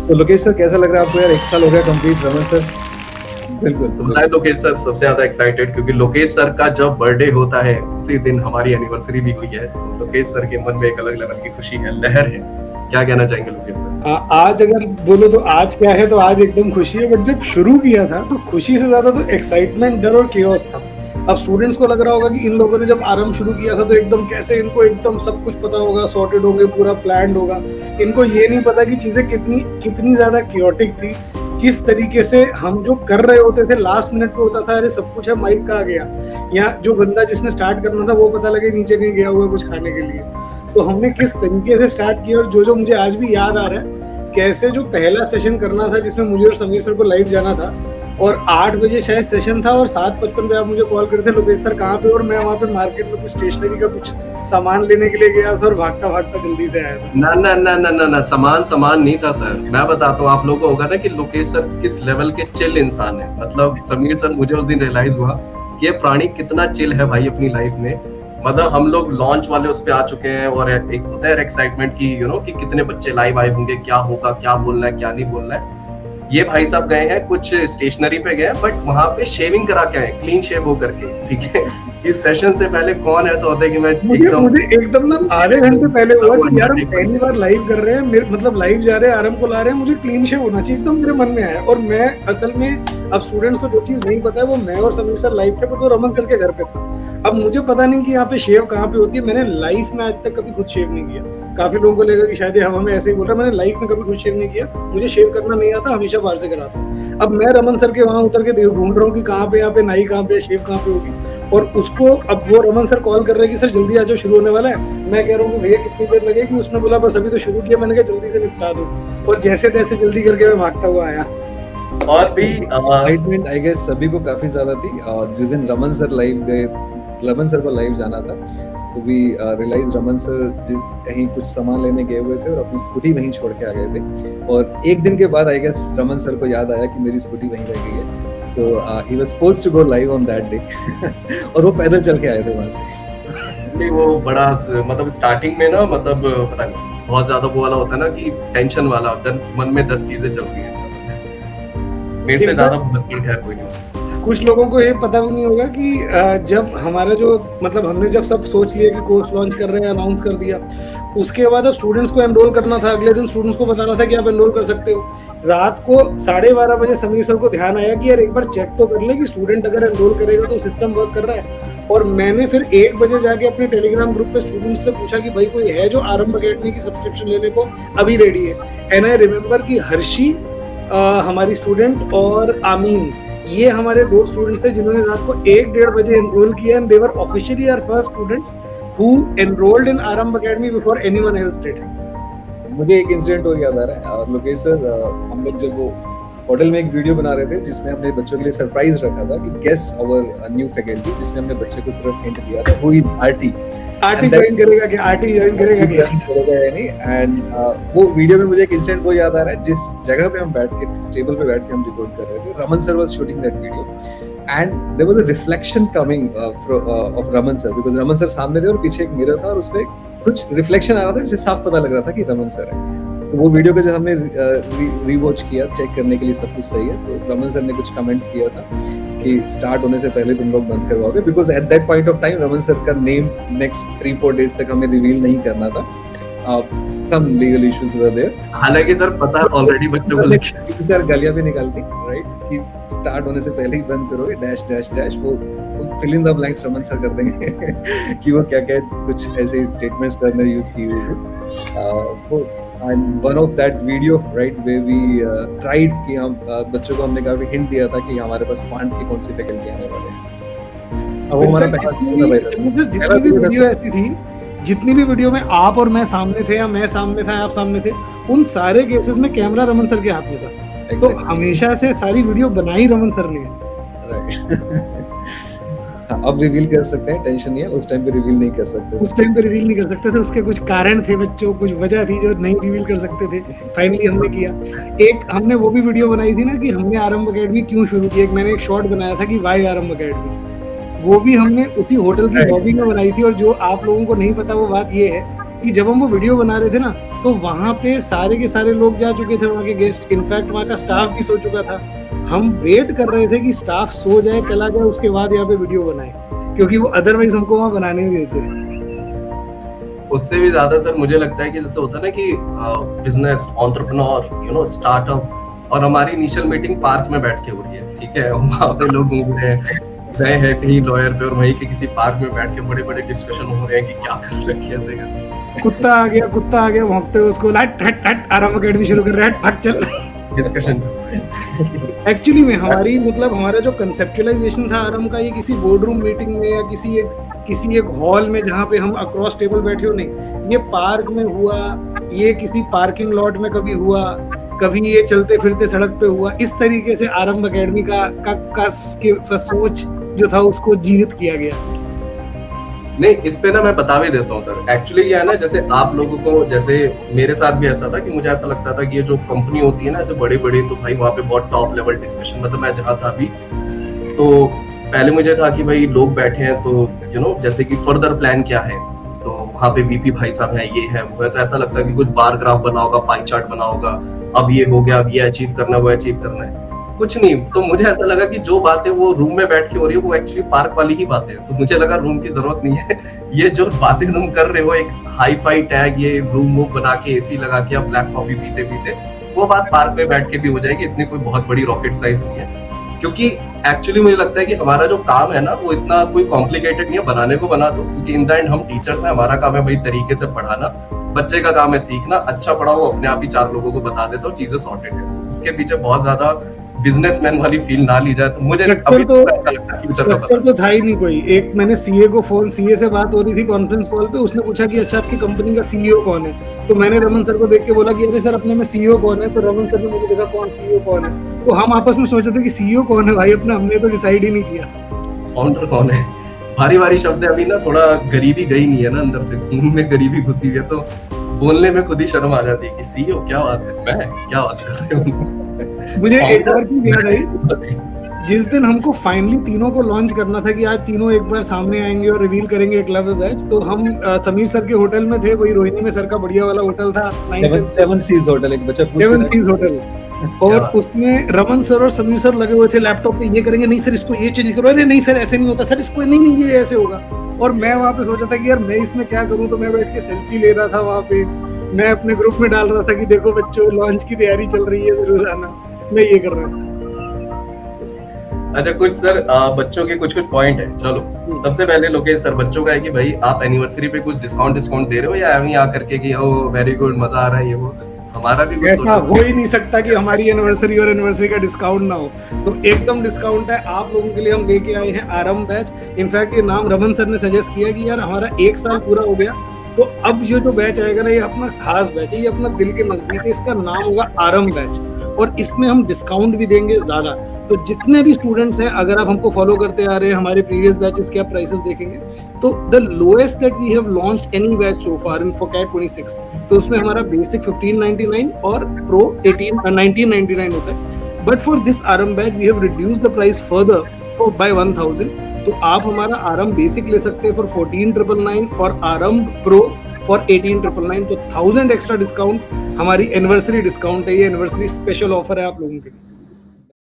सो Lokesh sir, कैसा लग रहा है आपको यार? 1 साल हो गया कंप्लीट रमन सर। बिल्कुल लोकेश सर सबसे ज्यादा एक्साइटेड, क्योंकि लोकेश सर का जब बर्थडे होता है उसी दिन हमारी एनिवर्सरी भी हुई है। तो लोकेश सर के मन में एक अलग लेवल की खुशी है, लहर है। क्या कहना चाहेंगे लोकेश सर? आज अगर बोलो तो आज क्या है, तो आज एकदम खुशी है। बट जब शुरू किया था तो खुशी से ज्यादा तो एक्साइटमेंट, डर और केओस था। अब स्टूडेंट्स को लग रहा होगा कि इन लोगों ने जब आरंभ शुरू किया था तो एकदम कैसे इनको एकदम सब कुछ पता होगा, सॉर्टेड होंगे, पूरा प्लान्ड होगा। इनको ये नहीं पता कि चीजें कितनी ज्यादा क्योटिक थी, किस तरीके से हम जो कर रहे होते थे लास्ट मिनट पे होता था, अरे सब कुछ है, माइक कहाँ गया, या जो बंदा जिसने स्टार्ट करना था वो पता लगे नीचे कहीं गया हुआ कुछ खाने के लिए। तो हमने किस तरीके से स्टार्ट किया, और जो मुझे आज भी याद आ रहा है, कैसे जो पहला सेशन करना था जिसमें मुझे और समीर सर को लाइव जाना था, और 8 बजे शायद सेशन था, और 7:55 पे आप मुझे कॉल करते लोकेश सर कहाँ पे, और मैं वहाँ पे मार्केट में कुछ स्टेशनरी का कुछ सामान लेने के लिए गया था और भागता भागता जल्दी से आया था। ना सामान नहीं था सर। मैं बताता हूँ आप लोगों को, होगा ना कि लोकेश सर किस लेवल के चिल इंसान है। मतलब समीर सर, मुझे उस दिन रियलाइज हुआ कि ये प्राणी कितना चिल है भाई अपनी लाइफ में। मतलब हम लोग लॉन्च वाले उस पे आ चुके हैं, और एक होता है एक्साइटमेंट की कि कितने बच्चे लाइव आए होंगे, क्या होगा, क्या बोलना है, क्या नहीं बोलना है। ये भाई साहब गए हैं कुछ स्टेशनरी पे गए, बट वहां पे शेविंग करा के आए, क्लीन शेव हो करके, ठीक है। इस सेशन से पहले कौन ऐसा होता है कि मैं मुझे एकदम ना आधे घंटे पहले हुआ कि यार पहली बार लाइव कर रहे हैं, मतलब लाइव जा रहे हैं, आरंभ को ला रहे हैं, मुझे क्लीन शेव होना चाहिए, एकदम मेरे मन में आया। और मैं असल में, अब स्टूडेंट्स को जो चीज नहीं पता है, वो मैं और समीर सर लाइव थे, तो रमन सर के घर पे था। अब मुझे पता नहीं कि यहाँ पे शेव कहाँ पे होती है। मैंने लाइफ में आज तक कभी खुद शेव नहीं किया। काफी लोगों को लगेगा कि शायद हवा में ऐसे ही बोल रहा है, मैंने लाइफ में कभी खुद शेव नहीं किया। मुझे शेव करना नहीं आता, हमेशा बाहर से कराता हूँ। अब मैं रमन सर के वहां उतर के ढूंढ रहा हूँ कि कहाँ पे, यहाँ पे नाई कहाँ पे, शेव कहाँ पे होगी। और उसको अब वो रमन सर कॉल कर रहे हैं कि सर जल्दी आ जाओ, शुरू होने वाला है। मैं कह रहा हूँ कि भैया कितनी देर लगेगी? उसने बोला बस अभी तो शुरू किया। मैंने कहा जल्दी से निपटा दो, और जैसे तैसे जल्दी करके मैं भागता हुआ आया। और भी एक्साइटमेंट आई गेस सभी को काफी ज्यादा थी। और जिस दिन रमन सर लाइव गए, रमन सर को लाइव जाना था, तो भी रियलाइज रमन सर कहीं कुछ सामान लेने गए हुए थे और अपनी स्कूटी वहीं छोड़ के आ गए थे। और एक दिन के बाद आई गेस रमन सर को याद आया कि मेरी स्कूटी वहीं रह गई है। So he was supposed to go live on that day और वो पैदल चल के आए थे वहां से। वो बड़ा, मतलब स्टार्टिंग में ना, मतलब पता नहीं, बहुत ज्यादा वो वाला होता है ना कि टेंशन वाला, मन में 10 चीजें चल रही है। मेरे से ज्यादा खैर कोई नहीं। कुछ लोगों को ये पता भी नहीं होगा कि जब हमारा जो, मतलब हमने जब सब सोच लिया कि कोर्स लॉन्च कर रहे हैं, अनाउंस कर दिया, उसके बाद अब स्टूडेंट्स को एनरोल करना था। अगले दिन स्टूडेंट्स को बताना था कि आप एनरोल कर सकते हो। रात को 12:30 बजे समीर सर को ध्यान आया कि यार एक बार चेक तो कर ले कि स्टूडेंट अगर एनरोल करेगा तो सिस्टम वर्क कर रहा है। और मैंने फिर 1 बजे जाके अपने टेलीग्राम ग्रुप पे स्टूडेंट्स से पूछा कि भाई कोई है जो आरंभ अकेडमी की सब्सक्रिप्शन लेने को अभी रेडी है। एंड आई रिमेम्बर कि हर्षी हमारी स्टूडेंट और आमीन, ये हमारे 2 स्टूडेंट्स थे जिन्होंने रात को 1-1:30 बजे एनरोल किया। And they were officially our first students who enrolled in Aarambh academy before anyone else did. मुझे एक इंसिडेंट और याद आ रहा है। लोकेश सर, हम लोग जब वो होटल में एक वीडियो बना रहे थे जिसमें हमने बच्चों के लिए सरप्राइज रखा था कि गेस आवर न्यू फैकल्टी, जिसमें हमने बच्चे को सिर्फ हिंट दिया था वो आरटी ज्वाइन करेगा कि आरटी ज्वाइन करेगा या नहीं। एंड वो वीडियो में मुझे एक इंसिडेंट वो याद आ रहा है, जिस जगह पे हम बैठ के, जिस टेबल पे बैठ के हम रिकॉर्ड कर रहे थे, Raman sir was shooting that video and there was a reflection coming off Raman sir, because Raman sir सामने थे और पीछे एक मिरर था और उसमें कुछ रिफ्लेक्शन आ रहा था जिससे साफ पता लग रहा था कि रमन सर है। तो वो वीडियो को जब हमने रीवॉच किया, चेक करने के लिए सब कुछ सही है, तो रमन सर ने कुछ कमेंट किया था कि स्टार्ट होने से पहले तुम लोग बंद करवाओगे, because at that point of time Raman sir का नेम नेक्स्ट 3-4 डेज तक हमें रिवील नहीं करना था। some legal issues were there. हालांकि सर पता है ऑलरेडी बच्चों को सर गालियां भी निकालती, राइट, कि स्टार्ट होने से पहले ही बंद करोगे डैश डैश डैश, वो fill in the blanks Raman sir कर देंगे कि वो क्या क्या कुछ ऐसे स्टेटमेंट्स करने यूज की हुई। And one of that video, right, where we tried कि हम बच्चों को हमने काफी हिंट दिया था कि हमारे पास क्वांट की कौन सी फैकल्टी आने वाले हैं। अब वो हमारा पहला वीडियो ऐसी थी, जितनी भी वीडियो में आप और मैं सामने थे या मैं सामने था आप सामने थे, उन सारे केसेस में कैमरा रमन सर के हाथ में था। तो हमेशा से सारी वीडियो बनाई रमन सर ने। अब रिवील कर सकते हैं, टेंशन नहीं है, उस टाइम पे रिवील नहीं कर सकते। उस टाइम पे रिवील नहीं कर सकते थे, उसके कुछ कारण थे बच्चों, कुछ वजह थी जो नहीं रिवील कर सकते थे। फाइनली हमने किया। एक हमने वो भी वीडियो बनाई थी ना कि हमने आरंभ अकेडमी क्यों शुरू की। मैंने एक शॉर्ट बनाया था कि वाई आरंभ अकेडमी, वो भी हमने उसी होटल की लॉबी में बनाई थी। और जो आप लोगों को नहीं पता वो बात ये है कि जब हम वो वीडियो बना रहे थे ना, तो वहाँ पे सारे के सारे लोग जा चुके थे, वहाँ के गेस्ट, इनफैक्ट वहाँ का स्टाफ भी सो चुका था। हम वेट कर रहे थे कि स्टाफ सो जाए, चला जाए, उसके बाद यहाँ पे वीडियो बनाए, क्योंकि वो अदरवाइज हमको वहाँ बनाने नहीं देते। उससे भी ज्यादा सर मुझे लगता है कि जैसे होता है ना कि बिजनेस एंटरप्रेन्योर स्टार्टअप, और हमारी इनिशियल मीटिंग पार्क में बैठ के हो रही है, ठीक है, वहाँ पे लोग घूम रहे हैं, गए हैं कहीं लॉयर पे और वहीं के किसी पार्क में बैठ के बड़े बड़े डिस्कशन हो रहे हैं कि क्या कर रहे हैं, कैसे कर। कुत्ता आ गया भौंकते हुए, उसको हट हट हट, आराम अकेडमी शुरू कर रहे हैं, हट चल डिस्कशन। एक्चुअली में हमारी मतलब हमारा जो कंसेप्चुअलाइजेशन था आरम का, ये किसी बोर्ड रूम मीटिंग में या किसी एक हॉल में जहाँ पे हम अक्रॉस टेबल बैठे हो, नहीं, ये पार्क में हुआ, ये किसी पार्किंग लॉट में कभी हुआ, कभी ये चलते फिरते सड़क पे हुआ। इस तरीके से आरंभ अकेडमी का सोच जो था उसको जीवित किया गया। नहीं, इस पे ना मैं बता भी देता हूँ सर। एक्चुअली क्या है ना, जैसे आप लोगों को, जैसे मेरे साथ भी ऐसा था कि मुझे ऐसा लगता था कि ये जो कंपनी होती है ना ऐसे बड़ी बड़ी, तो भाई वहाँ पे बहुत टॉप लेवल डिस्कशन, मतलब मैं जहाँ था अभी, तो पहले मुझे था कि भाई लोग बैठे हैं तो जैसे कि फर्दर प्लान क्या है, तो वहाँ पे वीपी भाई साहब है, ये है वो है, तो ऐसा लगता है कि कुछ बार ग्राफ बना होगा, पाई चार्ट बना होगा, अब ये हो गया, अब ये अचीव करना है, वो अचीव करना है, कुछ नहीं। तो मुझे ऐसा लगा कि जो बातें वो रूम में बैठ के हो रही है वो एक्चुअली पार्क वाली ही बातें हैं, तो मुझे लगा रूम की जरूरत नहीं है। ये जो बातें तुम कर रहे हो, एक हाई फाई टैग, ये रूम वो बना के एसी लगा के अब ब्लैक कॉफी पीते पीते, वो बात पार्क में बैठ के भी हो जाएगी, इतनी कोई बहुत बड़ी रॉकेट साइंस नहीं है। क्योंकि एक्चुअली मुझे लगता है कि हमारा जो काम है ना वो इतना कोई कॉम्प्लिकेटेड नहीं है, बनाने को बना दो, क्योंकि इन द एंड हम टीचर्स हैं, हमारा काम है भाई तरीके से पढ़ाना, बच्चे का काम है सीखना, अच्छा पढ़ाओ, वो अपने आप ही 4 लोगों को बता देता हूँ, चीजें सॉर्टेड है। तो उसके पीछे बहुत ज्यादा बिजनेसमैन वाली फील ना ली जाए, तो मुझे अभी तो था ही नहीं कोई। एक मैंने सीए से बात हो रही थी कॉन्फ्रेंस कॉल पे, उसने पूछा कि अच्छा आपकी कंपनी का सीईओ कौन है, तो मैंने रमन सर को देख के बोला कि अरे सर अपने में सीईओ कौन है, तो रमन सर ने मुझे देखा कौन सीईओ कौन है, तो हम आपस में सोच रहे थे कि सीईओ कौन है भाई, अपना हमने तो डिसाइड ही नहीं किया फाउंडर कौन है। भारी भारी शब्द है, अभी ना थोड़ा गरीबी गई नहीं है ना अंदर से, खून में गरीबी घुसी है, तो बोलने में खुद ही शर्म आ जाती है कि सीईओ क्या बात है, मैं क्या बात कर रही हूँ। मुझे एक और चीज याद आई, जिस दिन हमको फाइनली तीनों को लॉन्च करना था कि आज तीनों एक बार सामने आएंगे और रिवील करेंगे एक क्लब बैच, तो हम समीर सर के होटल में थे, वही रोहिणी में सर का बढ़िया वाला होटल था, 7 सीज होटल, एक बच्चा 7 सीज होटल, और उसमें रमन सर और समीर सर लगे हुए थे लैपटॉप पे, ये करेंगे, नहीं सर इसको ये चेंज करो, अरे नहीं सर ऐसे नहीं होता, सर इसको नहीं ये ऐसे होगा। और मैं वहाँ पे सोचा था कि यार मैं इसमें क्या करूँ, तो मैं बैठ के सेल्फी ले रहा था वहाँ पे, मैं अपने ग्रुप में डाल रहा था कि देखो बच्चों लॉन्च की तैयारी चल रही है, जरूर आना, मैं ये कर रहा था। अच्छा, कुछ सर बच्चों के कुछ पॉइंट है। चलो सबसे पहले लोकेश सर, बच्चों का है कि भाई आप एनिवर्सरी पे कुछ डिस्काउंट दे रहे हो या एवं यहाँ करके कि ओ वेरी गुड, मजा आ रहा है, ये वो, हमारा भी ऐसा हो ही नहीं सकता कि हमारी एनिवर्सरी और एनिवर्सरी का डिस्काउंट ना हो, तो एकदम डिस्काउंट है आप लोगों के लिए। हम लेके आए हैं आरंभ बैच, इनफैक्ट ये नाम रमन सर ने सजेस्ट किया कि यार हमारा 1 साल पूरा हो गया, तो अब ये जो बैच आएगा ना, ये अपना खास बैच है, ये अपना दिल के नजदीक है, इसका नाम होगा आरंभ बैच, और इसमें हम डिस्काउंट भी देंगे ज्यादा। तो जितने भी स्टूडेंट्स हैं, अगर आप हमको फॉलो करते आ रहे हैं, हमारे प्रीवियस बैचेस के आप प्राइसेस देखेंगे, तो the lowest that we have launched any batch so far in FOCAT 26, तो उसमें हमारा बेसिक 1599 और प्रो 1999 होता है, but for this Aarambh batch we have reduced the price further by 1000, तो आप हमारा आरंभ बेसिक ले सकते हैं फॉर 14,999 और आरंभ प्रो फॉर 18,999, तो 1000 एक्स्ट्रा डिस्काउंट हमारी एनिवर्सरी डिस्काउंट है, ये एनिवर्सरी स्पेशल ऑफर है आप लोगों के लिए।